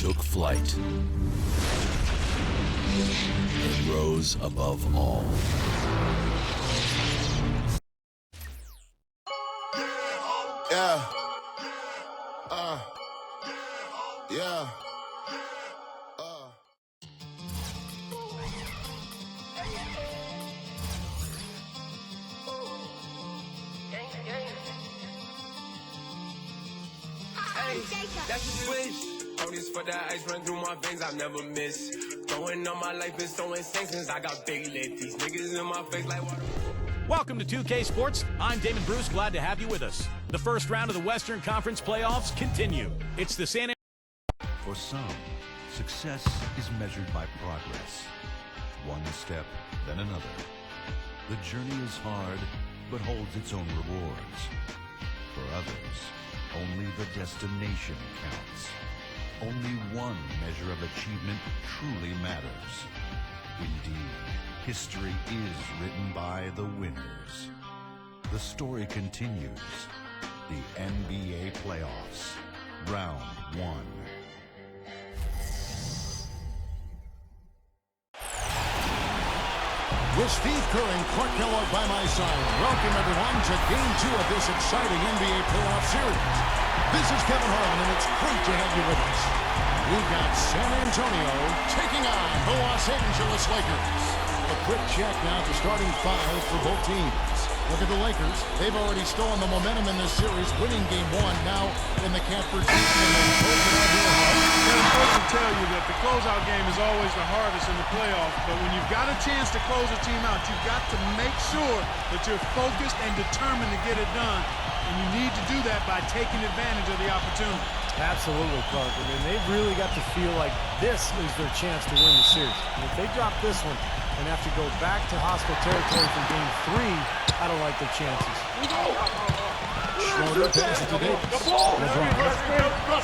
took flight and rose above all. Yeah. Yeah. That's a switch. All this for that ice run through my veins, I never miss. Throwing on my life, been so insane since I got big lit. These niggas in my face like water. Welcome to 2K Sports. I'm Damon Bruce, glad to have you with us. The first round of the Western Conference playoffs continue. It's the San For some, success is measured by progress. One step, then another. The journey is hard, but holds its own rewards. For others, only the destination counts. Only one measure of achievement truly matters. Indeed, history is written by the winners. The story continues. The NBA playoffs, round 1. With Steve Kerr and Clark Kellogg by my side, welcome everyone to Game 2 of this exciting NBA playoff series. This is Kevin Harlan, and it's great to have you with us. We've got San Antonio taking on the Los Angeles Lakers. A quick check now at the starting 5 for both teams. Look at the Lakers. They've already stolen the momentum in this series, winning Game 1 now in the Camper team. I'm supposed to tell you that the closeout game is always the hardest in the playoffs, but when you've got a chance to close a team out, you've got to make sure that you're focused and determined to get it done, and you need to do that by taking advantage of the opportunity. Absolutely, Clark. I mean, they've really got to feel like this is their chance to win the series. And if they drop this one and have to go back to hostile territory from Game 3, I don't like their chances. Schroeder passes to Davis. That's a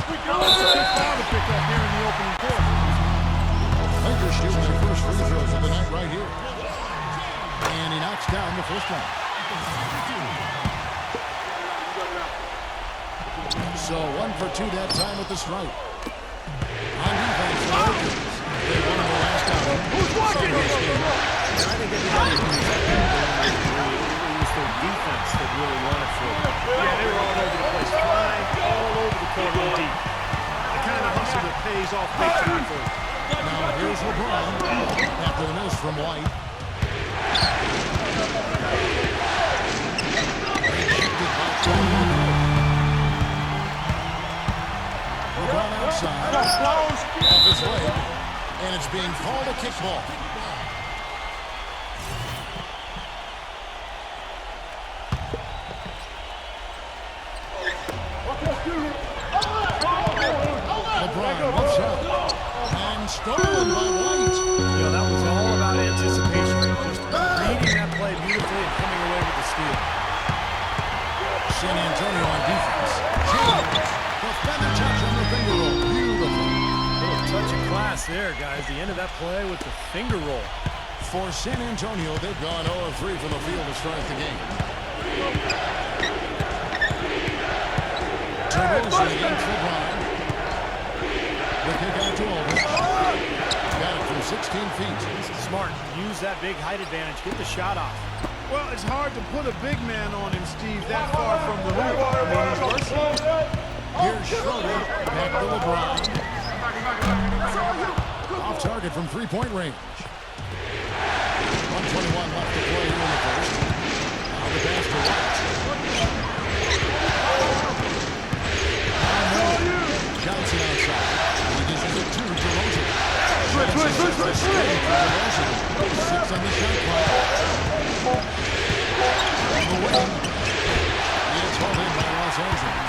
big foul to pick up here in the opening quarter. Lakers shooting their first free throws of the night right here. And he knocks down the first one. So 1 for 2 that time with the strike. On defense, the Lakers. They won the last outing. Who's watching? I think everybody it was their defense that really won it for them. Yeah, they were all over the place, flying all over the court and deep. The kind of hustle that pays off big time for them. Now here's LeBron after the miss from White. LeBron outside off his leg, and it's being called a kickball. LeBron looks up and stolen by White. You know, that was all about anticipation. Just reading that play beautifully and coming away with the steal. San Antonio on defense. James, the feather touch on the finger roll. Beautiful. Little touch of class there, guys. The end of that play with the finger roll. For San Antonio, they've gone 0-3 from the field to start the game. DeRozan against LeBron. The kick out to Aldridge. Got it from 16 feet. Smart. Use that big height advantage. Get the shot off. Well, it's hard to put a big man on him, Steve, that far from the hoop. I mean, he's versatile. Here's Schroeder. Back to LeBron. Off target from three-point range. 1:21 left to play here in the first. Now the pass to White. Johnson outside. He dishes it to DeRozan. Six on the shot clock. On the wing. It's held in by Los Angeles.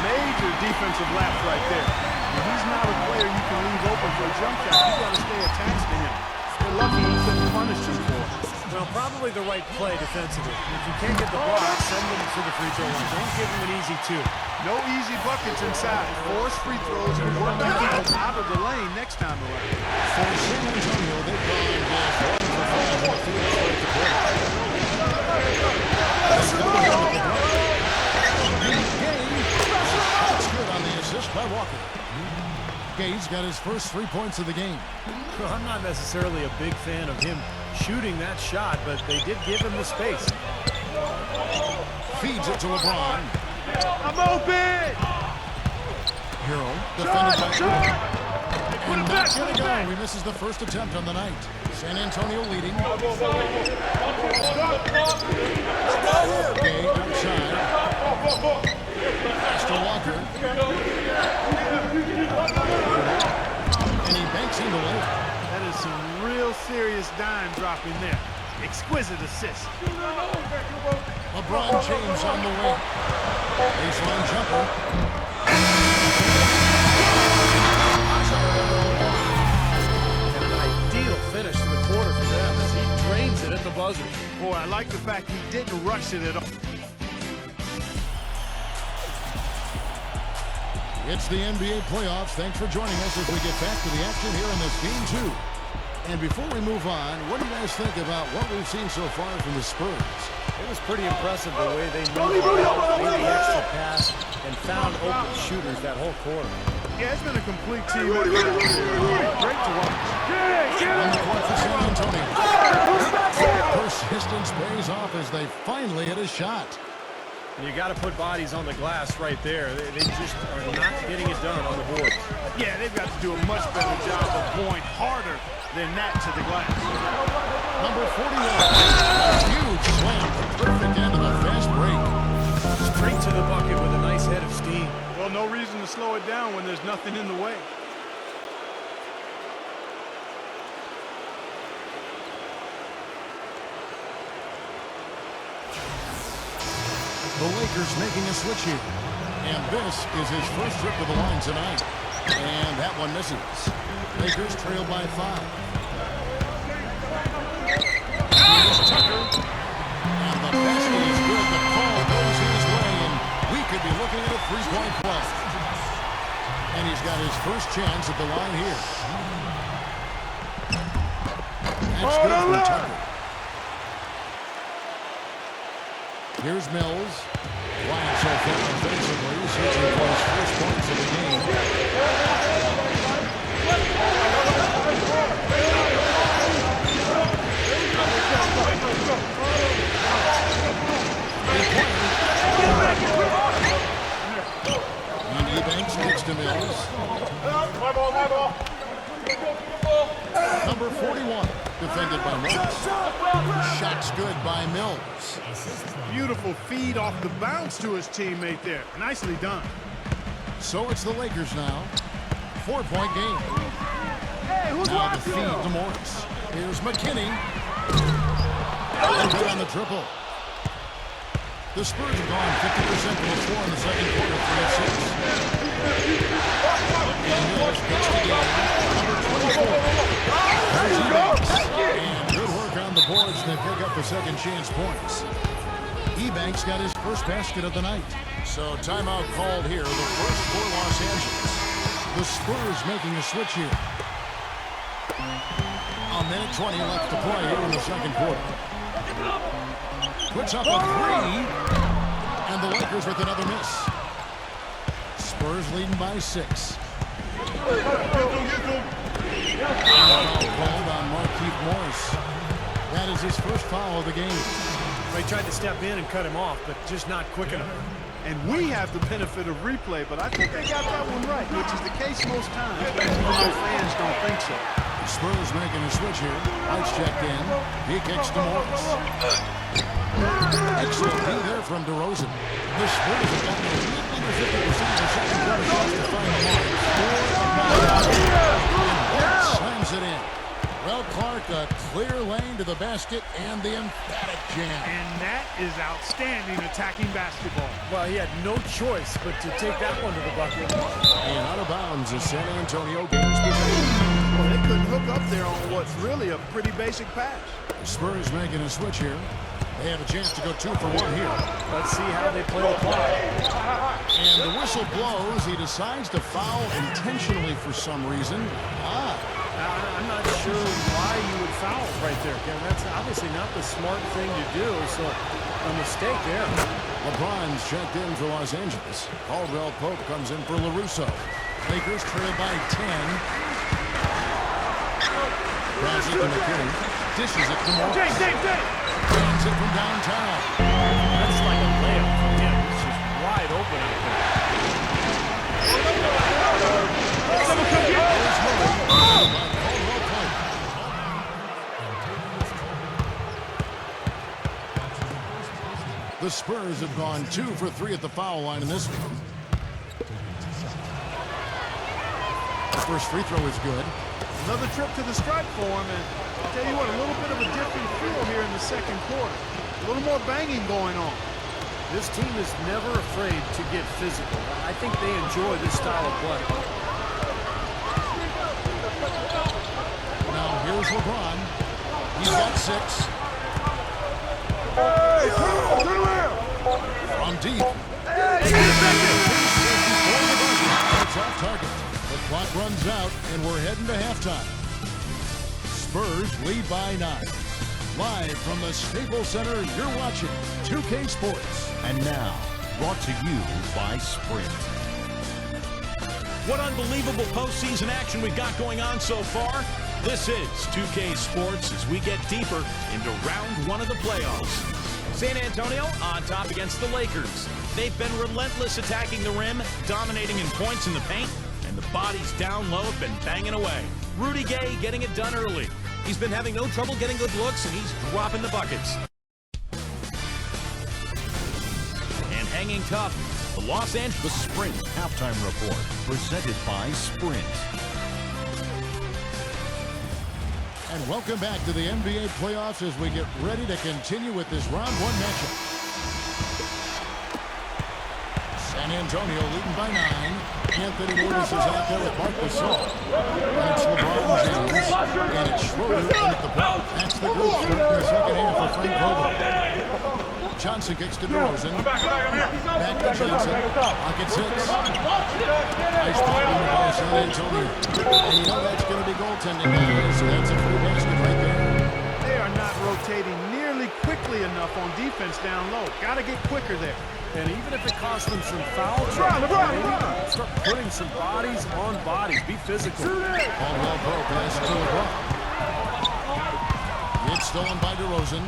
Major defensive lapse right there. When he's not a player you can leave open for a jump shot, you got to stay attached to him. They're lucky he couldn't punish him for it. Well, probably the right play defensively. If you can't get the block, send them to the free throw line. Don't give them an easy 2. No easy buckets inside. Force free throws and work defense out of the lane next time around. For San Antonio, they've gone just 1 for 5 in the field to start the quarter. That's good on the assist by Walker. Gay's got his first 3 points of the game. Well, I'm not necessarily a big fan of him shooting that shot, but they did give him the space. Feeds it to LeBron. I'm open! Hero defended by Gooey. And that's going to go. He misses the first attempt on the night. San Antonio leading. Gay outside. Pass to Walker. And he banks into it. That is some real serious dime dropping there. Exquisite assist. LeBron James on the wing. Baseline jumper. And an ideal finish to the quarter for them as he drains it at the buzzer. Boy, I like the fact he didn't rush it at all. It's the NBA playoffs. Thanks for joining us as we get back to the action here in this game 2. And before we move on, what do you guys think about what we've seen so far from the Spurs? It was pretty impressive the way they moved out, made the extra pass, and found open shooters that whole quarter. Yeah, it's been a complete team effort. Great to watch. On the court for San Antonio. Persistence pays off as they finally hit a shot. You got to put bodies on the glass right there. They just are not getting it done on the board. Yeah, they've got to do a much better job of going harder than that to the glass. Number 41. Huge slam. Perfect end of a fast break. Straight to the bucket with a nice head of steam. Well, no reason to slow it down when there's nothing in the way. The Lakers making a switch here. And this is his first trip to the line tonight. And that one misses. Lakers trail by 5. Here's Tucker. And the basket is good. The call goes his way. And we could be looking at a 3-point play. And he's got his first chance at the line here. That's good from Tucker. Here's Mills. Quiet so far offensively, searching for his first points of the game. And Medevenx kicks to Mills. Number 41, defended by Mills. Shot's good by Mills. Beautiful feed off the bounce to his teammate there. Nicely done. So it's the Lakers now. 4-point game. Now the feed to Morris. Here's McKinney. Good on the triple. The Spurs have gone 50% from the floor in the second quarter, 3-6. And Mills picks the game. Number 24. And good work on the boards, and they pick up the second chance points. Medevenx got his first basket of the night. So timeout called here, the first for Los Angeles. The Spurs making a switch here. A minute 20 left to play here in the second quarter. Puts up a 3. And the Lakers with another miss. Spurs leading by 6. Foul called on Markieff Morris. That is his first foul of the game. They tried to step in and cut him off, but just not quick enough. And we have the benefit of replay, but I think they got that one right, which is the case most times, even though fans don't think so. Spurs making a switch here. White's checked in. He kicks to Morris. Excellent D there from DeRozan. The Spurs have gotten a little under 50% of the second quarter shots to find the mark. 4 and White slams it in. Well, Clark, a clear lane to the basket and the emphatic jam. And that is outstanding attacking basketball. Well, he had no choice but to take that one to the bucket. And out of bounds is San Antonio gains possession. Well, they couldn't hook up there on what's really a pretty basic pass. The Spurs making a switch here. They have a chance to go 2 for 1 here. Let's see how they play the clock. And the whistle blows. He decides to foul intentionally for some reason. I'm not sure why you would foul right there, Kevin. That's obviously not the smart thing to do. So a mistake there. LeBron's checked in for Los Angeles. Caldwell Pope comes in for LaRusso. Lakers trail by 10. Pass it to McKinney. Dishes it to Morris. Grabs it from downtown. That's like a layup from him. He's just wide open out there. There's Murray. By Caldwell Pope. The Spurs have gone 2 for 3 at the foul line in this one. The first free throw is good. Another trip to the stripe for him, and I'll tell you what, a little bit of a different feel here in the second quarter. A little more banging going on. This team is never afraid to get physical. I think they enjoy this style of play. Now here's LeBron. He's got 6. From deep. It's off target. The clock runs out, and we're heading to halftime. Spurs lead by 9. Live from the Staples Center, you're watching 2K Sports. And now, brought to you by Sprint. What unbelievable postseason action we've got going on so far. This is 2K Sports as we get deeper into round 1 of the playoffs. San Antonio on top against the Lakers. They've been relentless attacking the rim, dominating in points in the paint, and the bodies down low have been banging away. Rudy Gay getting it done early. He's been having no trouble getting good looks, and he's dropping the buckets. And hanging tough, the Los Angeles Sprint halftime report, presented by Sprint. And welcome back to the NBA playoffs as we get ready to continue with this round 1 matchup. San Antonio leading by 9. Anthony Davis is out there with Marc Gasol. And it's LeBron James. And it's Schroeder in at the block. That's the group start in the second half for Frank Vogel. Johnson kicks to DeRozan. Back to Johnson. Pocket 6. Nice ball by San Antonio. And you know that's going to be goaltending now, so that's a free basket right there. They are not rotating nearly quickly enough on defense down low. Got to get quicker there. And even if it costs them some foul trouble, start putting some bodies on bodies. Be physical. Caldwell Pope pass to LeBron. It's stolen by DeRozan.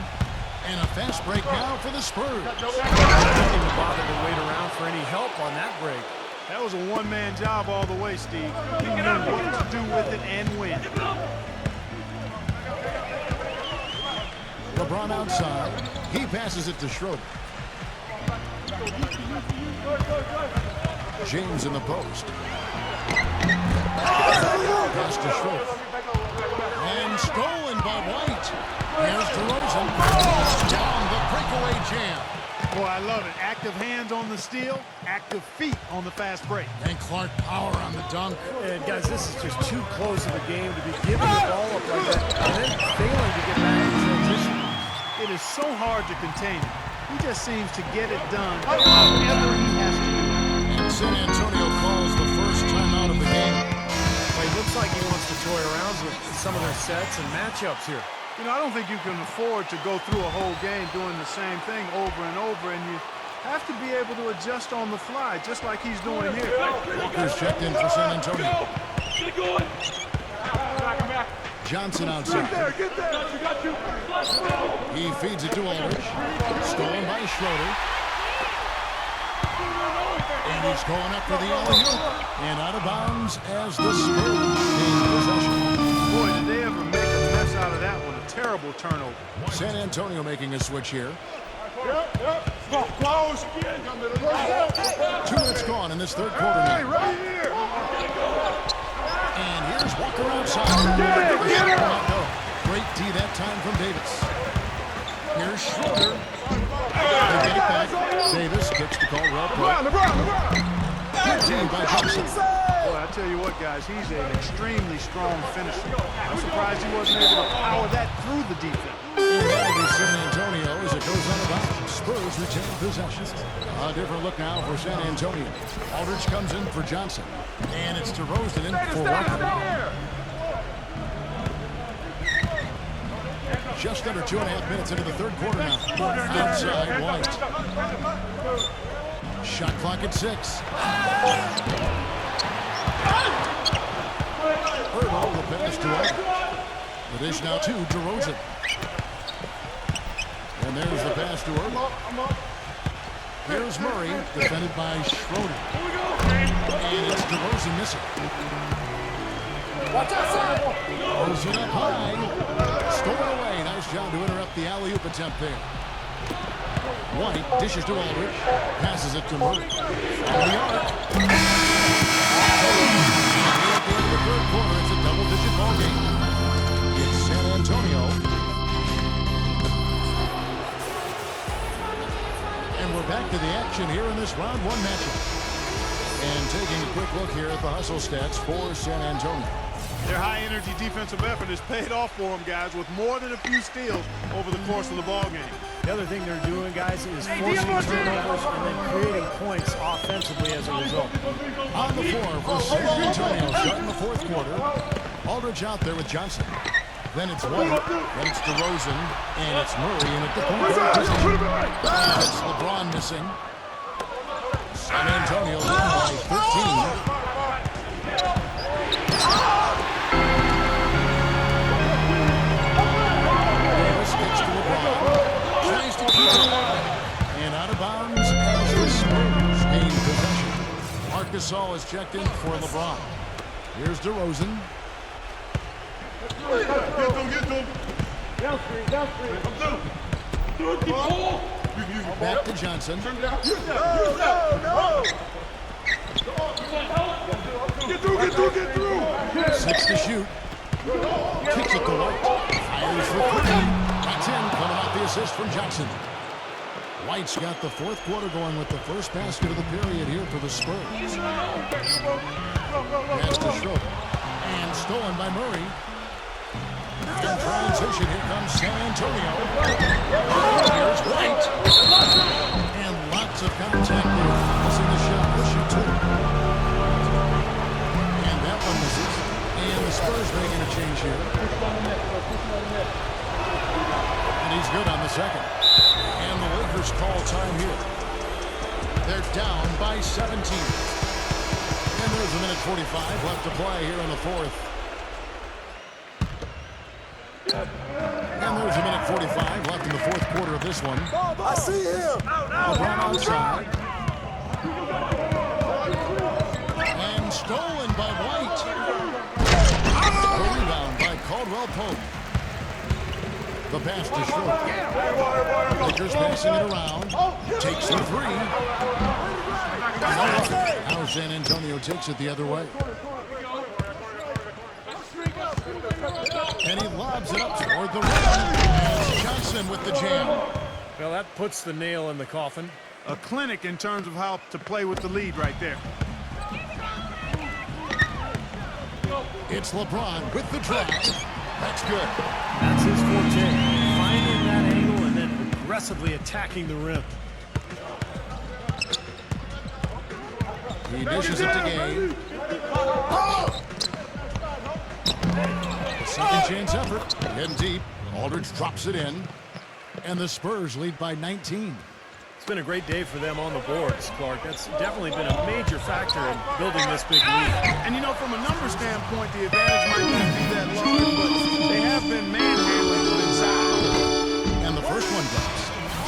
And a fast break now for the Spurs. Didn't even bother to wait around for any help on that break. That was a one-man job all the way, Steve. He knew what to do with it and when. LeBron outside. He passes it to Schroeder. James in the post. Pass to Schroeder. And stolen by White. Here's DeRozan. Down the breakaway jam. Boy, I love it. Active hands on the steal, active feet on the fast break. And Clark power on the dunk. And guys, this is just too close of a game to be giving the ball up like that and then failing to get back in transition. It is so hard to contain him. He just seems to get it done whatever he has to do. And San Antonio calls the first timeout of the game. Well, it looks like he wants to toy around with some of their sets and matchups here. You know, I don't think you can afford to go through a whole game doing the same thing over and over, and you have to be able to adjust on the fly, just like he's doing here. Walker's checked in for San Antonio. Johnson outside. Get there. He feeds it to Aldridge. Stolen by Schroeder. And he's going up for the alley-oop. And out of bounds as the Spurs gain possession. Boy, did they ever make a mess out of that one. A terrible turnover. San Antonio making a switch here. 2 minutes gone in this third quarter now. Right here. And here's Walker outside. Great D that time from Davis. Here's Schroeder. They get it back. Davis kicks to Caldwell Pope. Good team by Johnson. Boy, I tell you what, guys, he's an extremely strong finisher. I'm surprised he wasn't able to power that through the defense. And that'll be San Antonio as it goes out of bounds. Spurs retain possession. A different look now for San Antonio. Aldridge comes in for Johnson. And it's DeRozan in for Walker. Just under 2.5 minutes into the third quarter now. Outside White. Shot clock at 6. Herbal, the pass to White. The dish now to DeRozan. And there's the pass to Herbal. Here's Murray, defended by Schroeder. And it's DeRozan missing. Watch outside. Throws it up high. Stolen away. Nice job to interrupt the alley-oop attempt there. White dishes to Aldridge. Passes it to Murray. From the arc. At the end of the third quarter, it's a double-digit ball game. It's San Antonio. And we're back to the action here in this round one matchup. And taking a quick look here at the hustle stats for San Antonio. Their high-energy defensive effort has paid off for them, guys, with more than a few steals over the course of the ball game. The other thing they're doing, guys, is forcing turnovers and then creating points offensively as a result. On the floor for San Antonio, starting the fourth quarter. Aldridge out there with Johnson. Then it's White, then it's DeRozan, and it's Murray in at the point guard position. It's LeBron missing. San Antonio leading by 13. Davis kicks to LeBron. Tries to keep it alive. And out of bounds as the Spurs gain possession. Marc Gasol is checked in for LeBron. Here's DeRozan. Back to Johnson. Get through. 6 to shoot. Kicks it to White. Fires for 3. That's in. Coming out the assist from Johnson. White's got the fourth quarter going with the first basket of the period here for the Spurs. Pass to Schroeder. And stolen by Murray. In transition, here comes San Antonio. Here's White. And lots of contact there. Missing the shot. We'll shoot 2. And that one misses. And the Spurs making a change here. And he's good on the second. And the Lakers call time here. They're down by 17. And there's a minute 45 left to play here in the fourth. And there's a minute 45 left in the fourth quarter of this one. I see him. LeBron outside. And stolen by White. A rebound by Caldwell Pope. The pass to Schroeder. Lakers passing it around. Takes the 3. Now San Antonio takes it the other way. And he lobs it up toward the rim. And Johnson with the jam. Well, that puts the nail in the coffin. A clinic in terms of how to play with the lead right there. It's LeBron with the drive. That's good. That's his forte. Finding that angle and then aggressively attacking the rim. He dishes it to Game. Second chance effort. In deep. Aldridge drops it in. And the Spurs lead by 19. It's been a great day for them on the boards, Clark. That's definitely been a major factor in building this big lead. And you know, from a number standpoint, the advantage might not be that large, but they have been manhandling them inside. And the first one goes.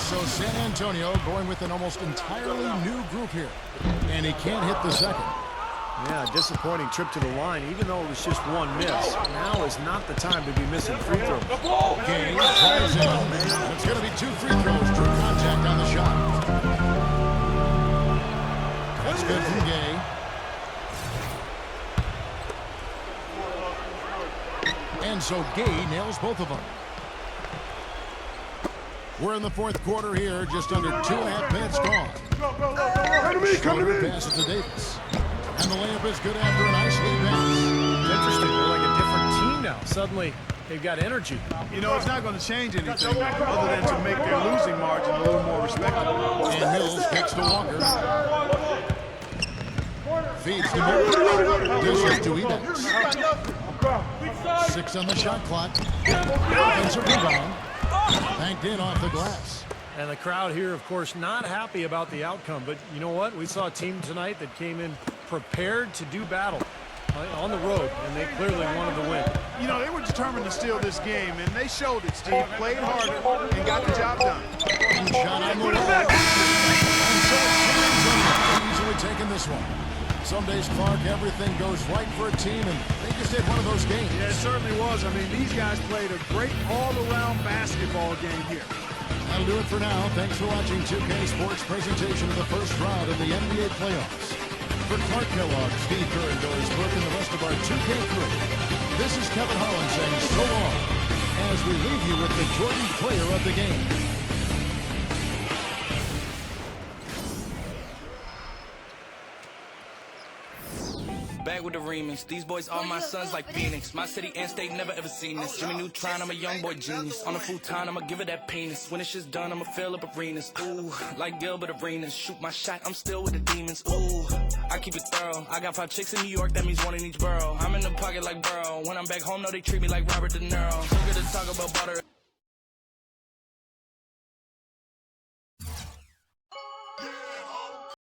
So San Antonio going with an almost entirely new group here. And he can't hit the second. Yeah, disappointing trip to the line, even though it was just one miss. Now is not the time to be missing free throws. Game tries in. It's going to be 2 free throws. True contact on the shot. That's good from Gay. And so Gay nails both of them. We're in the fourth quarter here, just under 2.5 minutes gone. Schroeder passes to Davis. And the layup is good after a nice lead pass. It's interesting. They're like a different team now. Suddenly, they've got energy. You know, it's not going to change anything other than to make their losing margin a little more respectable. And Mills kicks to Walker. Feeds to Mills. Dishes to Medevenx. 6 on the shot clock. Offensive rebound. Banked in off the glass. And the crowd here, of course, not happy about the outcome. But you know what? We saw a team tonight that came in prepared to do battle on the road, and they clearly wanted to win. You know, they were determined to steal this game, and they showed it, Steve. Played harder and got the job done. Shot on the wall. And so it's easily taking this one. Some days, Clark, everything goes right for a team, and they just hit one of those games. Yeah, it certainly was. I mean, these guys played a great all-around basketball game here. That'll do it for now. Thanks for watching 2K Sports presentation of the first round of the NBA playoffs. For Clark Kellogg, Steve Kerr, Doris Burke, and the rest of our 2K crew, this is Kevin Harlan saying so long as we leave you with the Jordan player of the game. Back with the remix. These boys are my sons like Phoenix. My city and state never ever seen this. Jimmy Neutron, I'm a young boy genius. On the futon, I'ma give it that penis. When it's just done, I'ma fill up arenas. Ooh, like Gilbert Arenas. Shoot my shot, I'm still with the demons. Ooh, I keep it thorough. I got 5 chicks in New York, that means 1 in each borough. I'm in the pocket like Burrow. When I'm back home, no, they treat me like Robert De Niro. So good to talk about butter.